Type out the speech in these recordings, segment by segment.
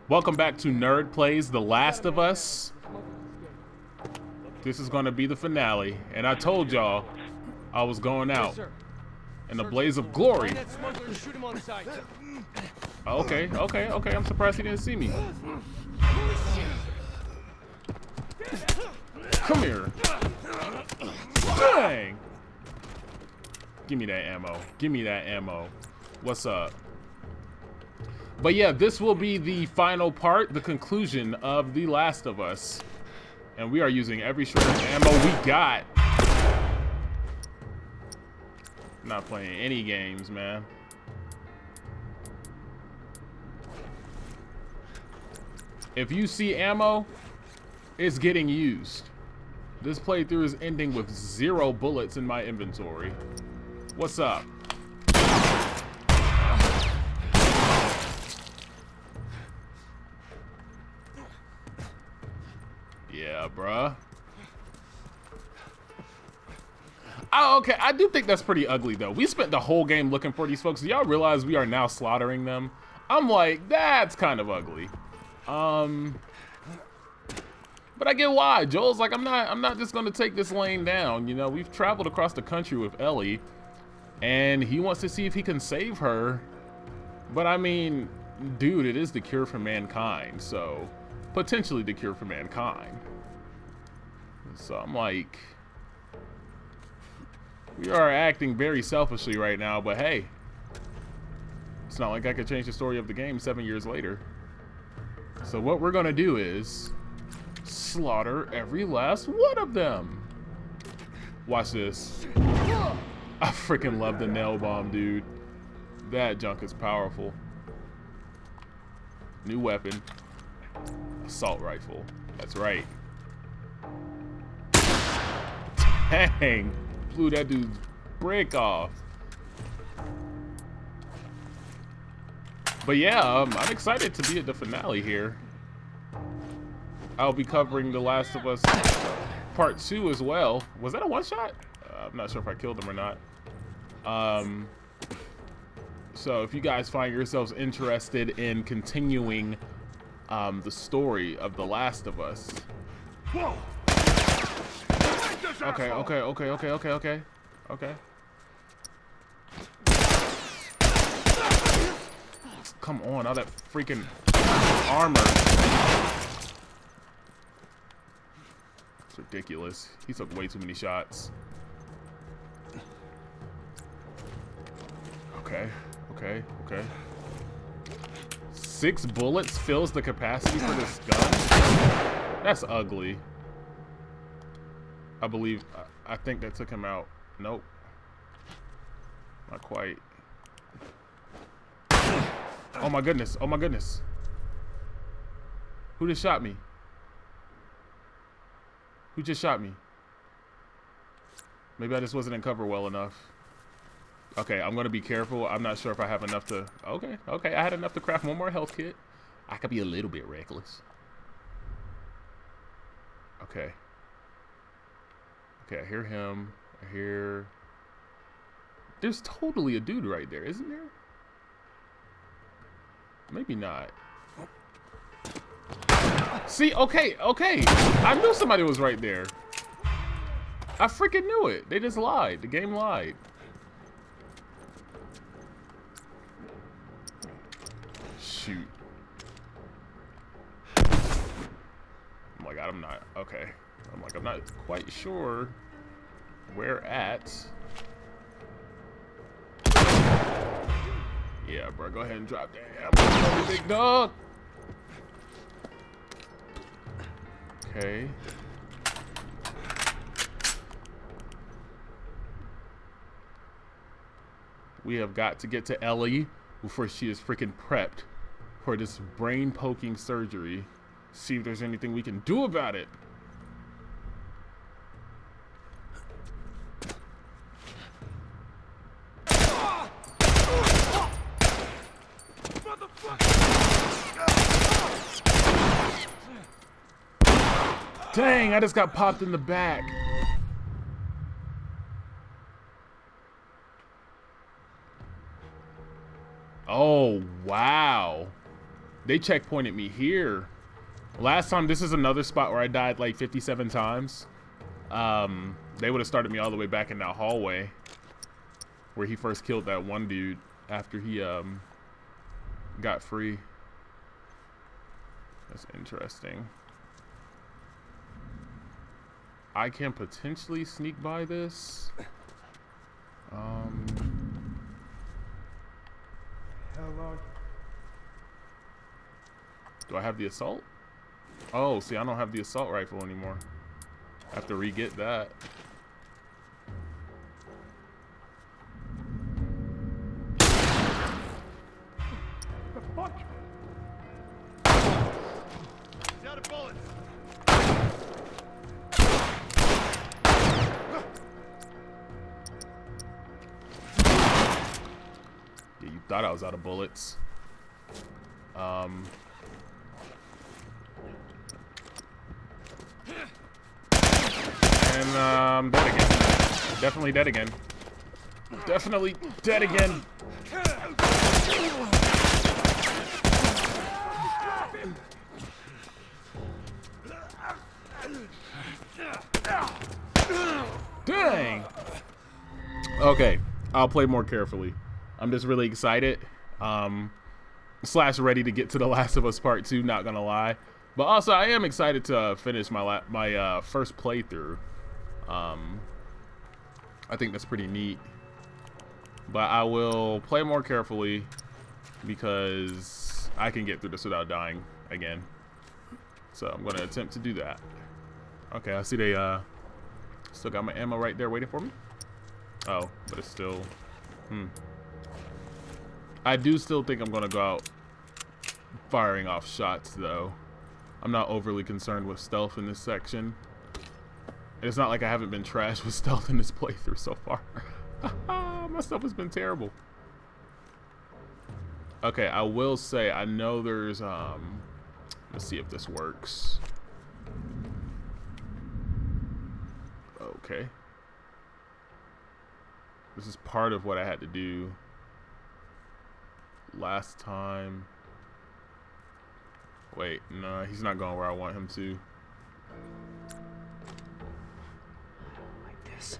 Welcome back to Nerd Plays The Last of Us. This is going to be the finale, and I told y'all I was going out in a blaze of glory. Okay, I'm surprised he didn't see me. Come here. Bang! Give me that ammo. Give me that ammo. What's up? But yeah, this will be the final part, the conclusion of The Last of Us. And we are using every shred of ammo we got. Not playing any games, man. If you see ammo, it's getting used. This playthrough is ending with 0 bullets in my inventory. What's up? Yeah, bruh. Oh, okay. I do think that's pretty ugly, though. We spent the whole game looking for these folks. Do y'all realize we are now slaughtering them? I'm like, that's kind of ugly. But I get why. Joel's like, I'm not just gonna take this lane down. You know, we've traveled across the country with Ellie, and he wants to see if he can save her. But I mean, dude, it is the cure for mankind, so potentially the cure for mankind. So I'm like, we are acting very selfishly right now, but hey, it's not like I could change the story of the game 7 years later. So what we're gonna do is slaughter every last one of them. Watch this. I freaking love the nail bomb, dude. That junk is powerful. New weapon. Assault rifle. That's right. Dang. Blew that dude's brick off. But yeah, I'm excited to be at the finale here. I'll be covering The Last of Us Part 2 as well. Was that a one-shot? I'm not sure if I killed him or not. So if you guys find yourselves interested in continuing the story of The Last of Us. Whoa. Okay. Come on, all that freaking armor. It's ridiculous. He took way too many shots. Okay. 6 bullets fills the capacity for this gun? That's ugly. I think that took him out. Nope. Not quite. Oh my goodness. Who just shot me? Who just shot me? Maybe I just wasn't in cover well enough. Okay, I'm gonna be careful. I'm not sure if I have enough to... Okay, I had enough to craft one more health kit. I could be a little bit reckless. Okay, I hear him. I hear... There's totally a dude right there, isn't there? Maybe not. See, okay. I knew somebody was right there. I freaking knew it. They just lied. The game lied. Shoot. Oh my god, I'm not. Okay. I'm like, I'm not quite sure where at. Yeah, bro, go ahead and drop that. I'm big dog. Okay. We have got to get to Ellie before she is freaking prepped for this brain-poking surgery. See if there's anything we can do about it. Dang, I just got popped in the back. Oh, wow. They checkpointed me here. Last time, this is another spot where I died like 57 times. They would have started me all the way back in that hallway where he first killed that one dude after he got free. That's interesting. I can potentially sneak by this. Do I have the assault? Oh, see, I don't have the assault rifle anymore. I have to re-get that. The fuck? Out of bullets. Yeah, you thought I was out of bullets. And I'm dead again. Definitely dead again. Definitely dead again. Dang. Okay, I'll play more carefully. I'm just really excited. Slash ready to get to The Last of Us Part 2, not gonna lie. But also, I am excited to finish my first playthrough. I think that's pretty neat. But I will play more carefully because I can get through this without dying again. So I'm going to attempt to do that. Okay, I see they still got my ammo right there waiting for me. Oh, but it's still... I do still think I'm going to go out firing off shots, though. I'm not overly concerned with stealth in this section. It's not like I haven't been trashed with stealth in this playthrough so far. My stuff has been terrible. Okay, I will say, I know there's, let's see if this works. Okay. This is part of what I had to do last time. Wait, no, he's not going where I want him to. Like this.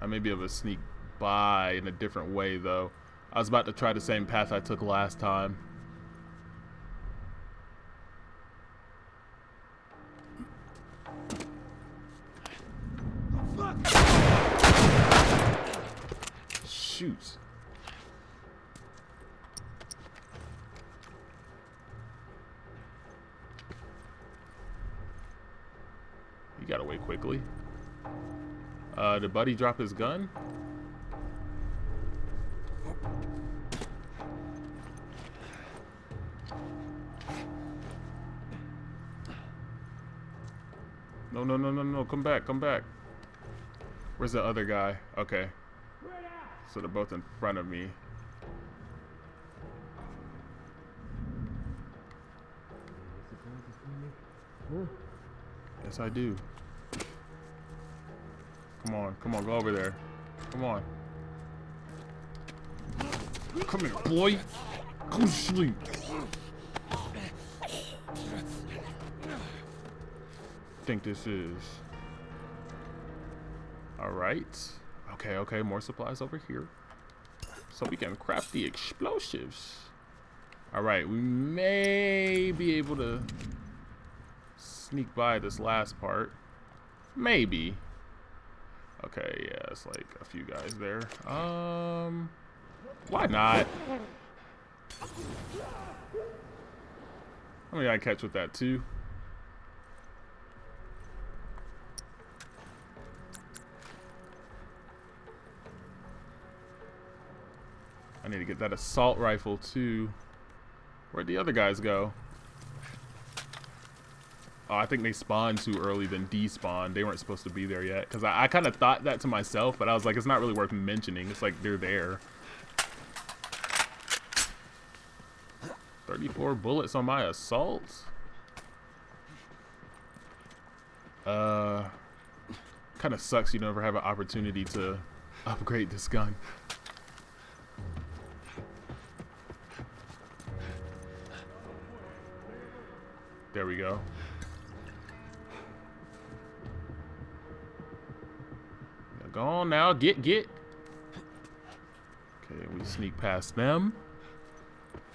I may be able to sneak by in a different way, though. I was about to try the same path I took last time. Shoot. He got away quickly. Did Buddy drop his gun? No, no, no, no, no. Come back, come back. Where's the other guy? Okay. So they're both in front of me. Yes, I do. Come on, go over there. Come on. Come here, boy. Go to sleep. Think this is. Alright. Okay, more supplies over here. So we can craft the explosives. Alright, we may be able to sneak by this last part. Maybe. Okay, yeah, it's like a few guys there. Why not? I mean, I catch with that too. I need to get that assault rifle too. Where'd the other guys go? Oh, I think they spawned too early, then despawned. They weren't supposed to be there yet. Because I kind of thought that to myself, but I was like, it's not really worth mentioning. It's like they're there. 34 bullets on my assault? Kind of sucks you never have an opportunity to upgrade this gun. There we go. Now go on now. Get. Okay, we sneak past them.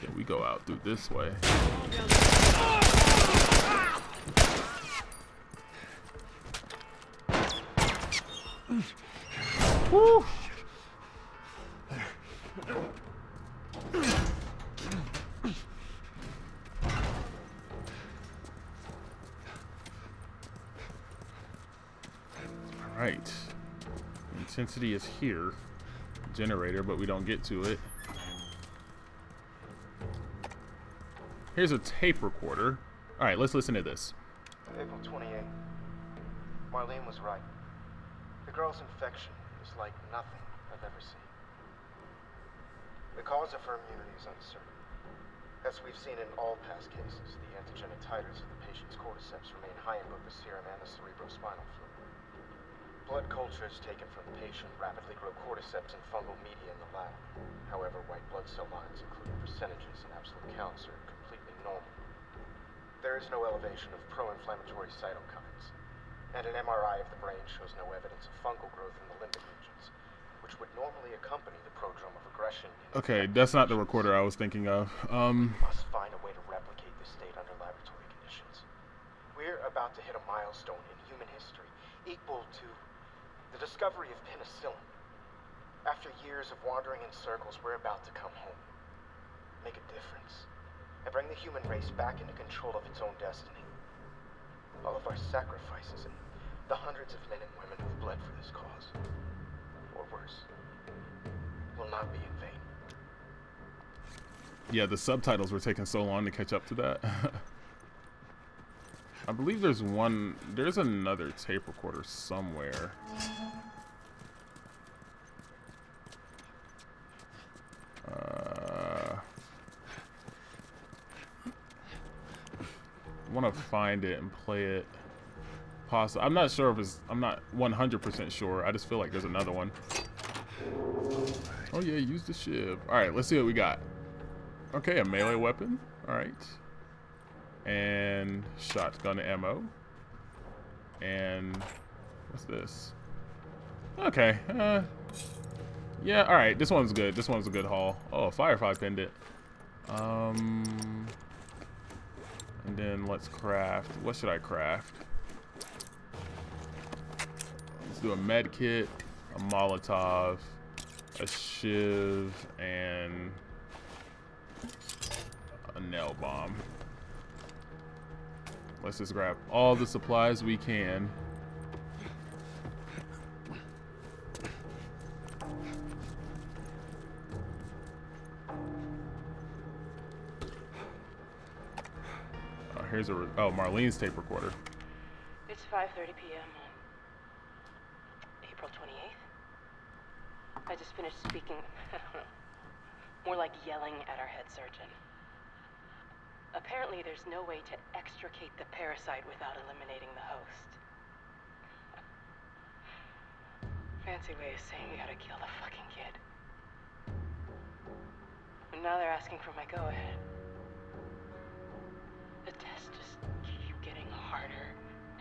Then we go out through this way. Woo! Alright. Intensity is here. Generator, but we don't get to it. Here's a tape recorder. Alright, let's listen to this. April 28th. Marlene was right. The girl's infection is like nothing I've ever seen. The cause of her immunity is uncertain. As we've seen in all past cases, the antigenic titers of the patient's cordyceps remain high in both the serum and the cerebrospinal fluid. Blood cultures taken from the patient rapidly grow cordyceps and fungal media in the lab. However, white blood cell lines, including percentages and absolute counts, are completely normal. There is no elevation of pro-inflammatory cytokines, and an MRI of the brain shows no evidence of fungal growth in the limbic regions, which would normally accompany the prodrome of aggression. Okay, that's not the recorder I was thinking of. We must find a way to replicate this state under laboratory conditions. We're about to hit a milestone in human history equal to the discovery of penicillin. After years of wandering in circles, we're about to come home, make a difference, and bring the human race back into control of its own destiny. All of our sacrifices and the hundreds of men and women who've bled for this cause, or worse, will not be in vain. Yeah, the subtitles were taking so long to catch up to that. I believe there's another tape recorder somewhere. I want to find it and play it. I'm not sure if it's, I'm not 100% sure. I just feel like there's another one. Oh yeah, use the shiv. Alright, let's see what we got. Okay, a melee weapon. Alright. And shotgun ammo. And what's this? Okay. Yeah, alright. This one's good. This one's a good haul. Oh, Firefly pendant. And then let's craft. What should I craft? Let's do a med kit, a Molotov, a shiv, and a nail bomb. Let's just grab all the supplies we can. Oh, here's a Marlene's tape recorder. It's 5:30 p.m. on April 28th. I just finished speaking, more like yelling at our head surgeon. Apparently, there's no way to extricate the parasite without eliminating the host. Fancy way of saying we gotta kill the fucking kid. And now they're asking for my go-ahead. The tests just keep getting harder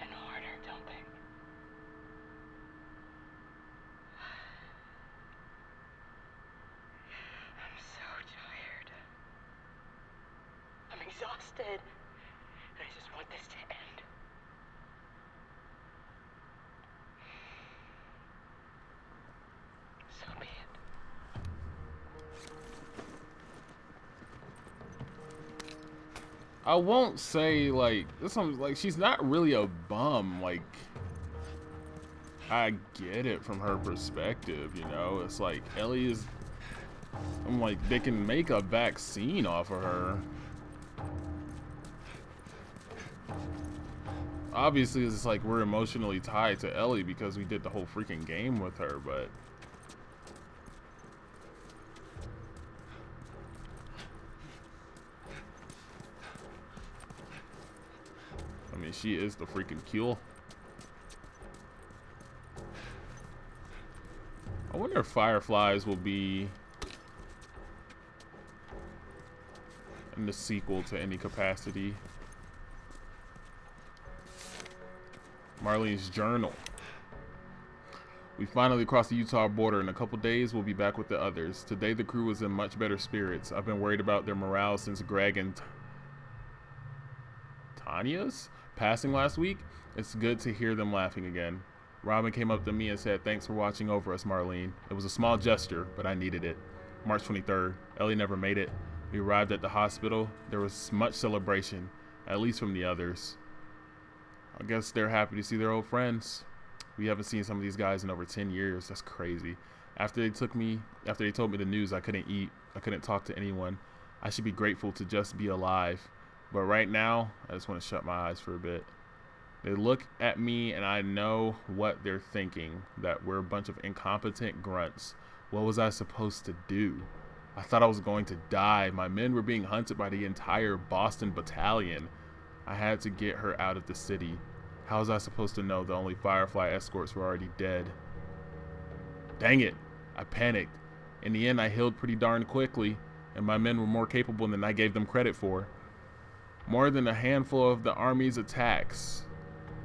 and harder, don't they? I'm so tired. I'm exhausted, and I just want this to end. So be it. I won't say like this one's like she's not really a bum. Like I get it from her perspective, you know. It's like Ellie is. I'm like they can make a vaccine off of her. Obviously, it's like we're emotionally tied to Ellie because we did the whole freaking game with her, but I mean, she is the freaking cure. I wonder if Fireflies will be in the sequel to any capacity. Marlene's journal. We finally crossed the Utah border. In a couple days, we'll be back with the others. Today, the crew was in much better spirits. I've been worried about their morale since Greg and Tanya's passing last week. It's good to hear them laughing again. Robin came up to me and said, "Thanks for watching over us, Marlene." It was a small gesture, but I needed it. March 23rd. Ellie never made it. We arrived at the hospital. There was much celebration, at least from the others. I guess they're happy to see their old friends. We haven't seen some of these guys in over 10 years. That's crazy. After they told me the news, I couldn't eat. I couldn't talk to anyone. I should be grateful to just be alive. But right now, I just want to shut my eyes for a bit. They look at me and I know what they're thinking, that we're a bunch of incompetent grunts. What was I supposed to do? I thought I was going to die. My men were being hunted by the entire Boston battalion. I had to get her out of the city. How was I supposed to know the only Firefly escorts were already dead? Dang it. I panicked. In the end, I healed pretty darn quickly, and my men were more capable than I gave them credit for. More than a handful of the Army's attacks.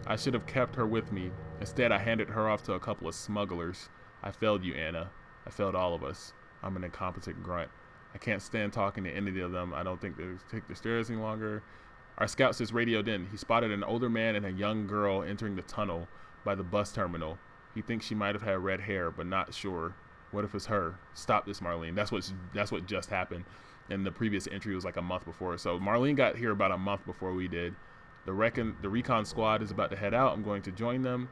I should have kept her with me. Instead, I handed her off to a couple of smugglers. I failed you, Anna. I failed all of us. I'm an incompetent grunt. I can't stand talking to any of them. I don't think they take the stairs any longer. Our scout just radioed in. He spotted an older man and a young girl entering the tunnel by the bus terminal. He thinks she might have had red hair, but not sure. What if it's her? Stop this, Marlene. That's what just happened. And the previous entry was like a month before. So Marlene got here about a month before we did. The recon squad is about to head out. I'm going to join them.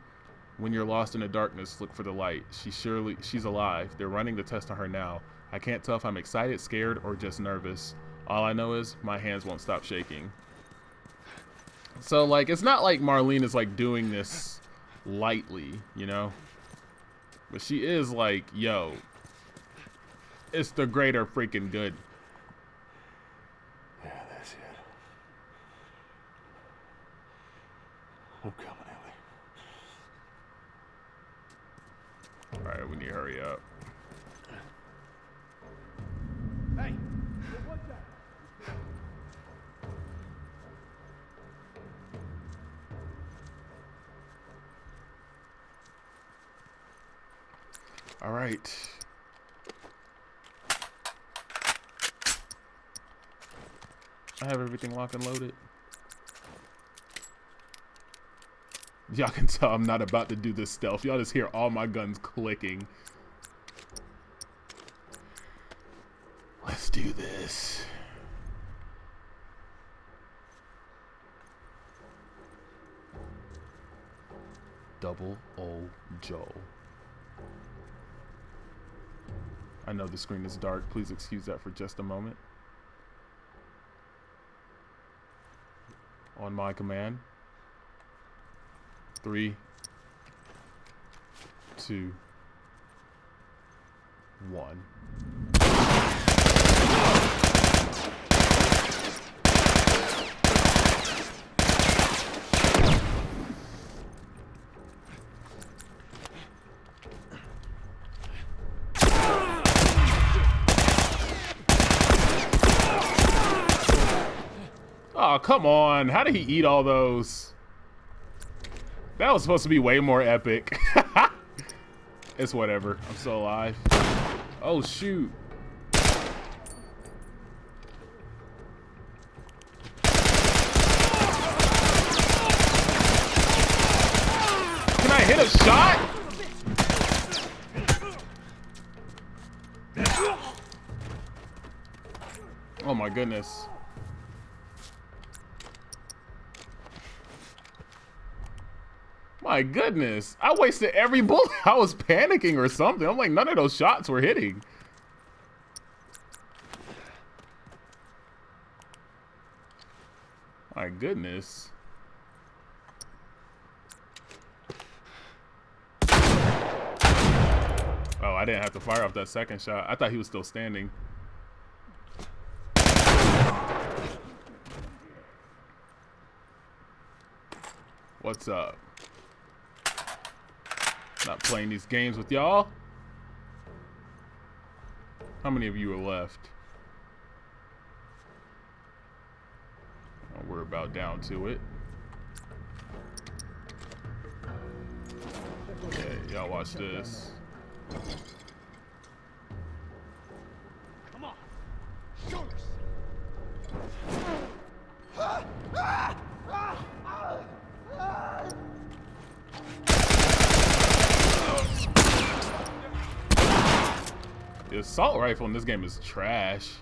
When you're lost in the darkness, look for the light. She's alive. They're running the test on her now. I can't tell if I'm excited, scared, or just nervous. All I know is my hands won't stop shaking. So, like, it's not like Marlene is, like, doing this lightly, you know? But she is like, yo, it's the greater freaking good. Yeah, that's it. I'm coming, Ellie. Alright, we need to hurry up. Hey, what's that? All right. I have everything locked and loaded. Y'all can tell I'm not about to do this stealth. Y'all just hear all my guns clicking. Let's do this. Double O Joe. I know the screen is dark. Please excuse that for just a moment. On my command. 3, 2, 1. Oh, come on. How did he eat all those? That was supposed to be way more epic. It's whatever. I'm still alive. Oh, shoot. Can I hit a shot? Oh, my goodness. My goodness, I wasted every bullet. I was panicking or something. I'm like, none of those shots were hitting. My goodness. Oh, I didn't have to fire off that second shot. I thought he was still standing. What's up? Not playing these games with y'all. How many of you are left? Oh, we're about down to it. Yeah, y'all watch this. Come on. Show yourself. The assault rifle in this game is trash.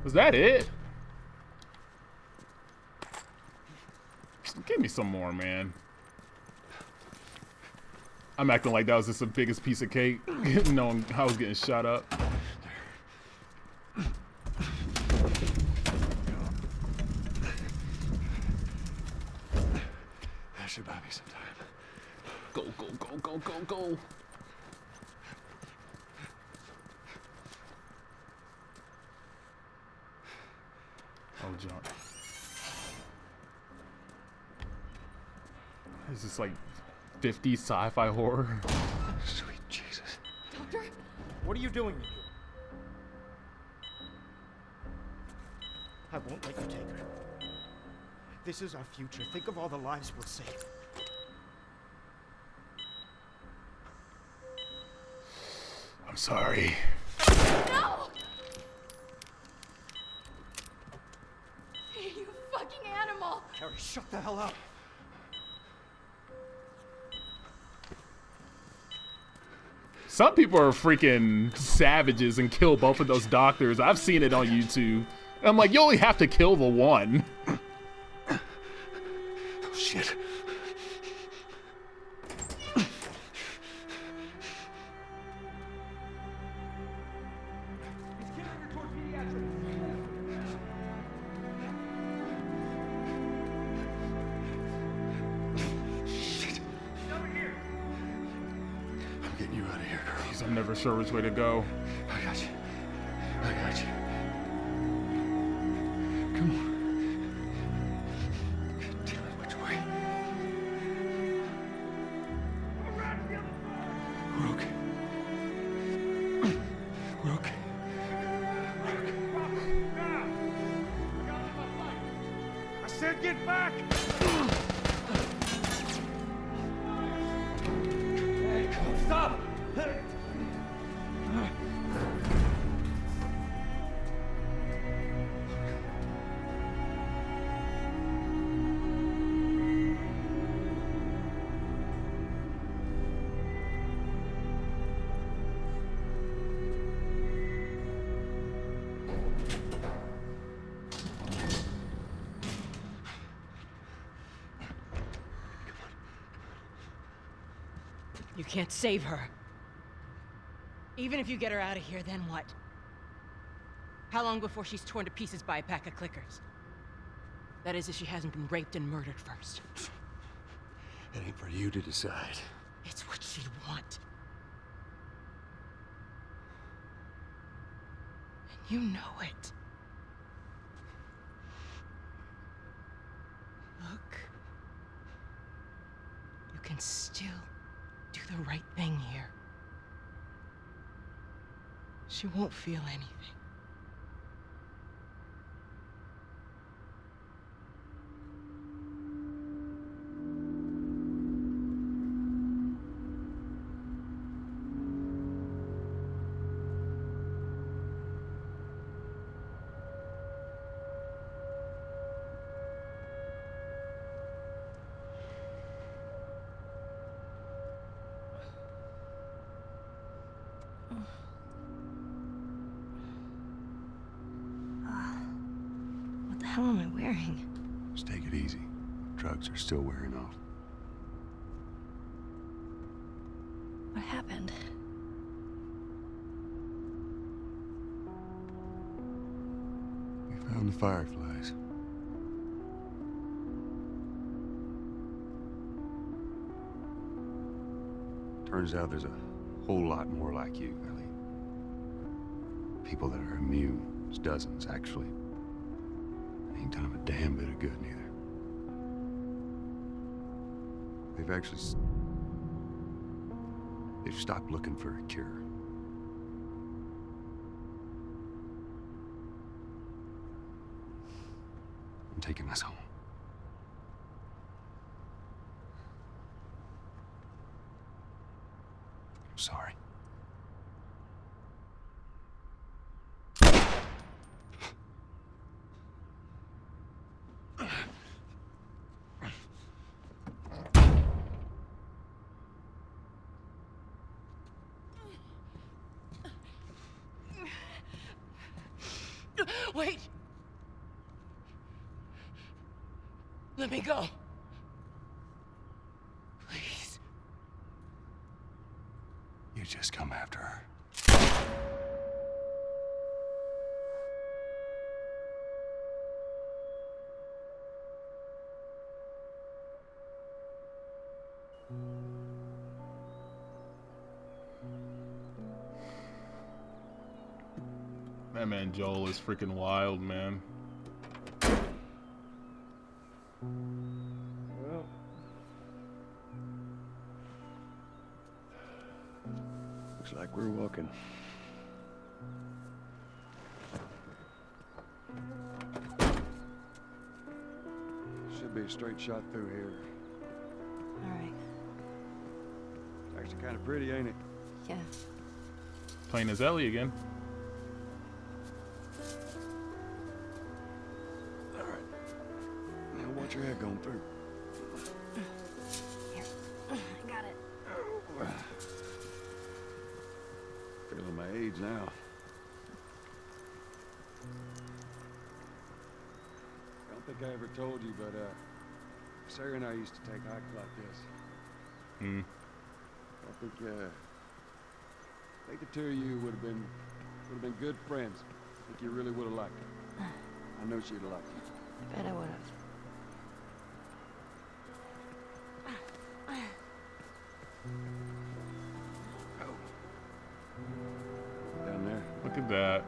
Was that it? Give me some more, man. I'm acting like that was just the biggest piece of cake, knowing how I was getting shot up. That should buy me some time. Go, go, go, go, go, go. Oh, junk. Is this like 50 sci-fi horror? Sweet Jesus. Doctor? What are you doing here? I won't let you take her. This is our future. Think of all the lives we'll save. I'm sorry. No! You fucking animal! Carrie, shut the hell up. Some people are freaking savages and kill both of those doctors. I've seen it on YouTube. And I'm like, you only have to kill the one. Oh, shit. He's carrying her toward pediatrics. Shit. Over here. I'm getting you out of here, girl. I'm never sure which way to go. I got you. I got you. Come on. God damn it, which way? We're okay. We're okay. I said get back! Hey, stop! You can't save her. Even if you get her out of here, then what? How long before she's torn to pieces by a pack of clickers? That is, if she hasn't been raped and murdered first. It ain't for you to decide. It's what she'd want. And you know it. Look. You can still do the right thing here. She won't feel anything. What the hell am I wearing? Just take it easy. Drugs are still wearing off. What happened? We found the fireflies. Turns out there's a whole lot more like you, Ellie. People that are immune. There's dozens, actually. Ain't done 'em a damn bit of good, neither. They've stopped looking for a cure. I'm taking us home. Wait! Let me go. Please. You just come after her. That man Joel is freaking wild, man. Well, looks like we're walking. Should be a straight shot through here. All right. Actually kind of pretty, ain't it? Yeah. Plain as Ellie again. All right. Now watch your head going through. Here. I got it. Feeling my age now. I don't think I ever told you, but Sarah and I used to take hikes like this. Hmm. I think the two of you would have been good friends. I think you really would have liked her. I know she'd have liked you. I bet I would have. Down there. Look at that.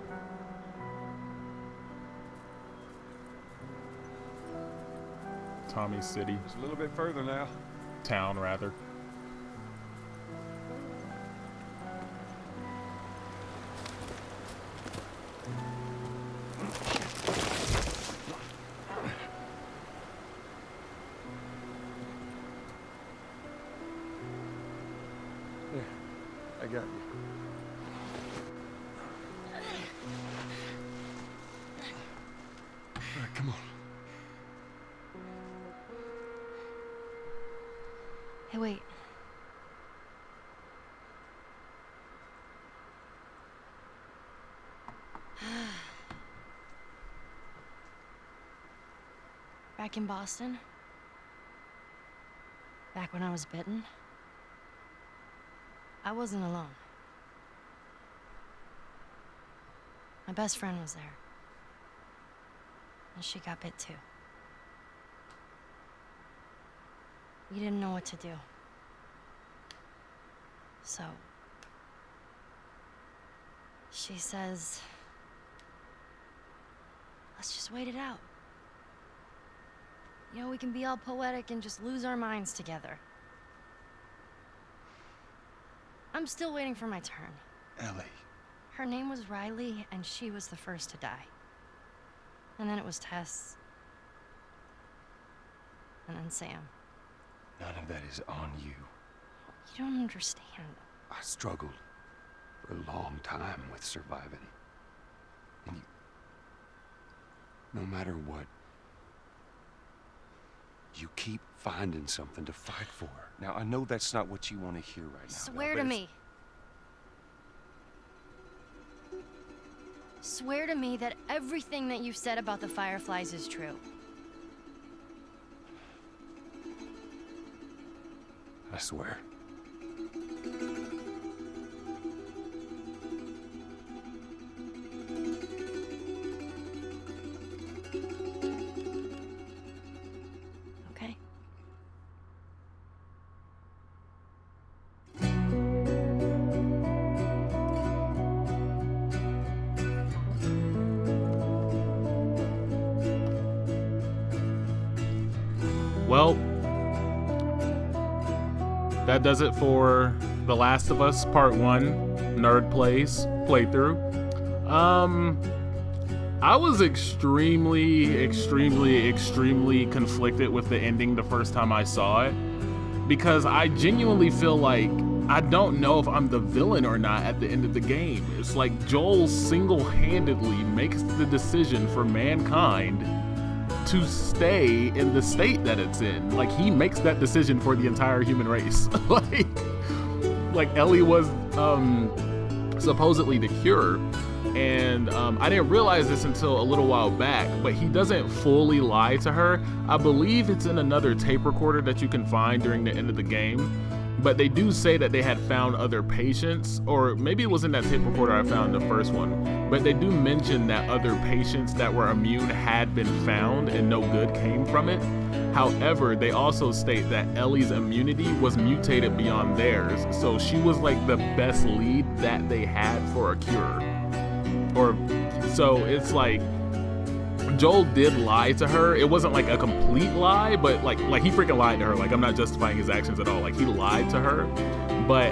Tommy City. Just a little bit further now. Town, rather. There. I got you. All right, come on. Hey, wait. Back in Boston, back when I was bitten, I wasn't alone. My best friend was there, and she got bit too. We didn't know what to do. So, she says, let's just wait it out. You know, we can be all poetic and just lose our minds together. I'm still waiting for my turn. Ellie. Her name was Riley, and she was the first to die. And then it was Tess. And then Sam. None of that is on you. You don't understand. I struggled for a long time with surviving. And you... No matter what, you keep finding something to fight for. Now, I know that's not what you want to hear right now. Swear to me. Swear to me that everything that you've said about the Fireflies is true. I swear. Okay? Well, that does it for The Last of Us Part 1 Nerd Plays playthrough. I was extremely conflicted with the ending the first time I saw it, because I genuinely feel like I don't know if I'm the villain or not at the end of the game. It's like Joel single-handedly makes the decision for mankind to stay in the state that it's in. Like, he makes that decision for the entire human race. like Ellie was supposedly the cure, And I didn't realize this until a little while back, but he doesn't fully lie to her. I believe it's in another tape recorder that you can find during the end of the game, but they do say that they had found other patients, or maybe it was in that tape recorder I found in the first one, but they do mention that other patients that were immune had been found and no good came from it. However, they also state that Ellie's immunity was mutated beyond theirs, so she was like the best lead that they had for a cure. So it's like Joel did lie to her. It wasn't like a complete lie, but like he freaking lied to her. Like, I'm not justifying his actions at all. Like, he lied to her, but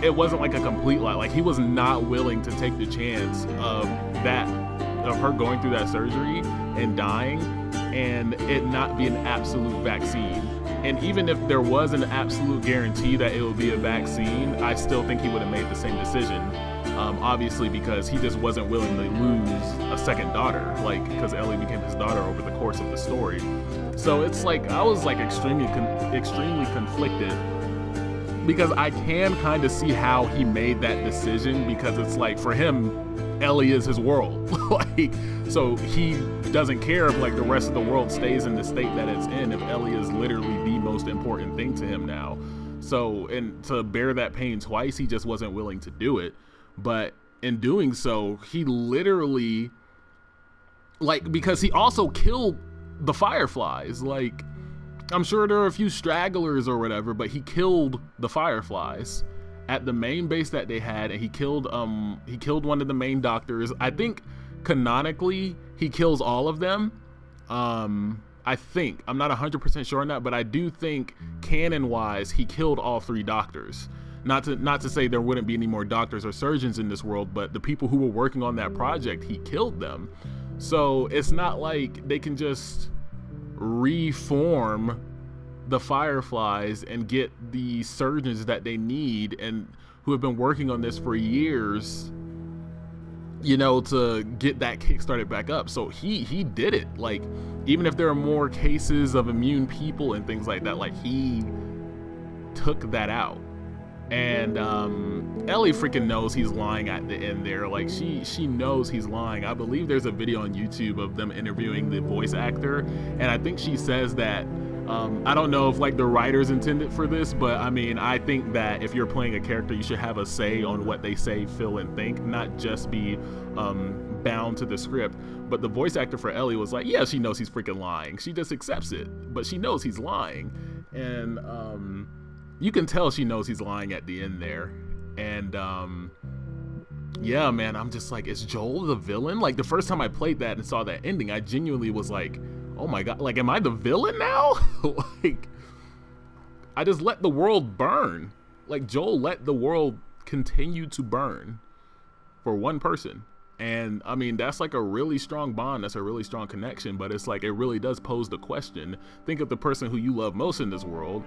it wasn't like a complete lie. Like, he was not willing to take the chance of her going through that surgery and dying and it not be an absolute vaccine. And even if there was an absolute guarantee that it would be a vaccine, I still think he would have made the same decision. Obviously, because he just wasn't willing to lose a second daughter, like, because Ellie became his daughter over the course of the story. So it's like, I was like extremely conflicted, because I can kind of see how he made that decision, because it's like, for him, Ellie is his world. Like, so he doesn't care if like the rest of the world stays in the state that it's in, if Ellie is literally the most important thing to him now. So, and to bear that pain twice, he just wasn't willing to do it. But in doing so, he literally, like, because he also killed the Fireflies. Like, I'm sure there are a few stragglers or whatever, but he killed the Fireflies at the main base that they had, and he killed one of the main doctors. I think canonically he kills all of them. I think, I'm not 100% sure on that, but I do think canon wise he killed all 3 doctors. Not to say there wouldn't be any more doctors or surgeons in this world, but the people who were working on that project, he killed them. So it's not like they can just reform the Fireflies and get the surgeons that they need and who have been working on this for years, you know, to get that kick started back up. So he did it. Like, even if there are more cases of immune people and things like that, like, he took that out. And Ellie freaking knows he's lying at the end there. Like, she knows he's lying. I believe there's a video on YouTube of them interviewing the voice actor, and I think she says that, I don't know if like the writers intended for this, but I mean, I think that if you're playing a character, you should have a say on what they say, feel, and think, not just be bound to the script. But the voice actor for Ellie was like, yeah, she knows he's freaking lying. She just accepts it, but she knows he's lying. And you can tell she knows he's lying at the end there. And yeah, man, I'm just like, is Joel the villain? Like, the first time I played that and saw that ending, I genuinely was like, oh my god, like, am I the villain now? Like, I just let the world burn. Like, Joel let the world continue to burn for one person. And I mean, that's like a really strong bond, that's a really strong connection, but it's like, it really does pose the question. Think of the person who you love most in this world.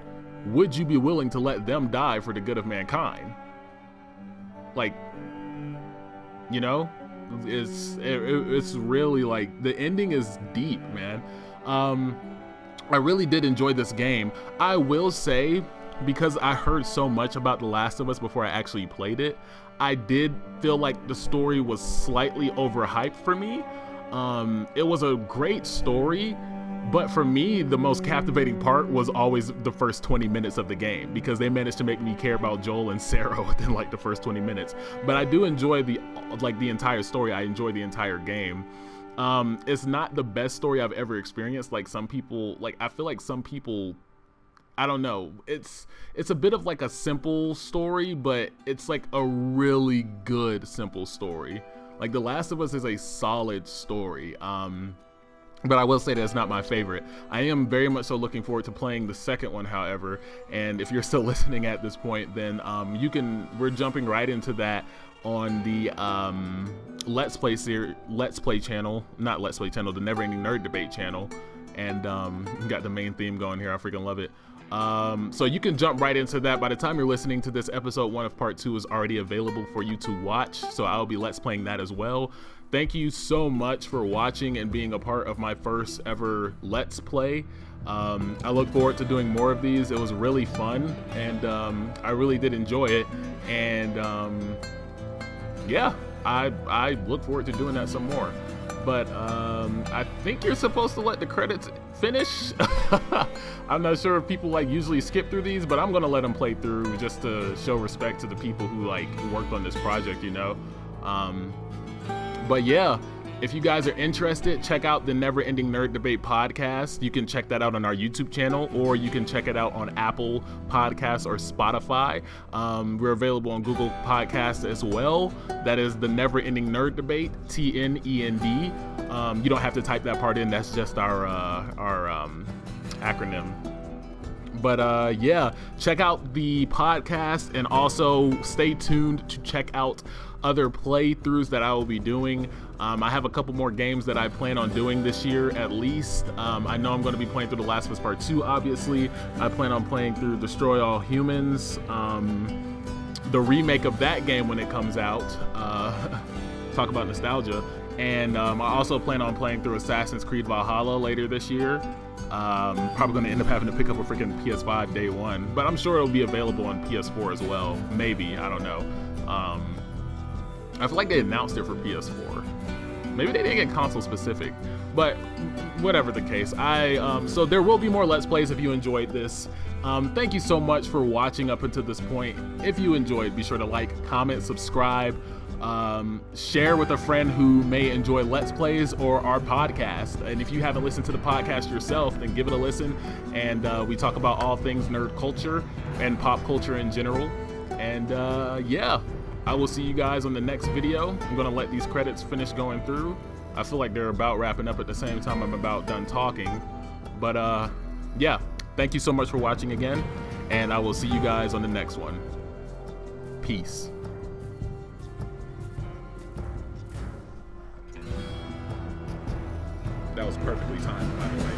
Would you be willing to let them die for the good of mankind? Like, you know, it's really like, the ending is deep, man. I really did enjoy this game. I will say, because I heard so much about The Last of Us before I actually played it, I did feel like the story was slightly overhyped for me. It was a great story, but for me, the most captivating part was always the first 20 minutes of the game, because they managed to make me care about Joel and Sarah within like the first 20 minutes. But I do enjoy the entire story. I enjoy the entire game. It's not the best story I've ever experienced. Like, some people, like, I feel like some people, I don't know, it's a bit of like a simple story, but it's like a really good simple story. Like, The Last of Us is a solid story. But I will say that it's not my favorite. I am very much so looking forward to playing the second one, however, and if you're still listening at this point, then we're jumping right into that on the Let's Play channel, not Let's Play channel, the Never Ending Nerd Debate channel, and got the main theme going here. I freaking love it. So you can jump right into that. By the time you're listening to this, episode 1 of part 2 is already available for you to watch, so I'll be Let's Playing that as well. Thank you so much for watching and being a part of my first ever Let's Play. I look forward to doing more of these. It was really fun, and I really did enjoy it. And yeah, I look forward to doing that some more. But I think you're supposed to let the credits finish. I'm not sure if people like usually skip through these, but I'm gonna let them play through just to show respect to the people who like worked on this project, you know. But yeah, if you guys are interested, check out the Never Ending Nerd Debate podcast. You can check that out on our YouTube channel, or you can check it out on Apple Podcasts or Spotify. We're available on Google Podcasts as well. That is the Never Ending Nerd Debate, TNEND. You don't have to type that part in. That's just our acronym. But yeah, check out the podcast, and also stay tuned to check out other playthroughs that I will be doing. I have a couple more games that I plan on doing this year at least. I know I'm going to be playing through The Last of Us Part 2, obviously. I plan on playing through Destroy All Humans, the remake of that game when it comes out. Talk about nostalgia. And I also plan on playing through Assassin's Creed Valhalla later this year. Probably going to end up having to pick up a freaking PS5 day one, but I'm sure it'll be available on PS4 as well. Maybe, I don't know. I feel like they announced it for PS4. Maybe they didn't get console specific, but whatever the case, so there will be more Let's Plays if you enjoyed this. Thank you so much for watching up until this point. If you enjoyed, be sure to like, comment, subscribe, share with a friend who may enjoy Let's Plays or our podcast. And if you haven't listened to the podcast yourself, then give it a listen. And we talk about all things nerd culture and pop culture in general. And yeah, I will see you guys on the next video. I'm gonna let these credits finish going through. I feel like they're about wrapping up at the same time I'm about done talking. But yeah, thank you so much for watching again, and I will see you guys on the next one. Peace. That was perfectly timed, by the way.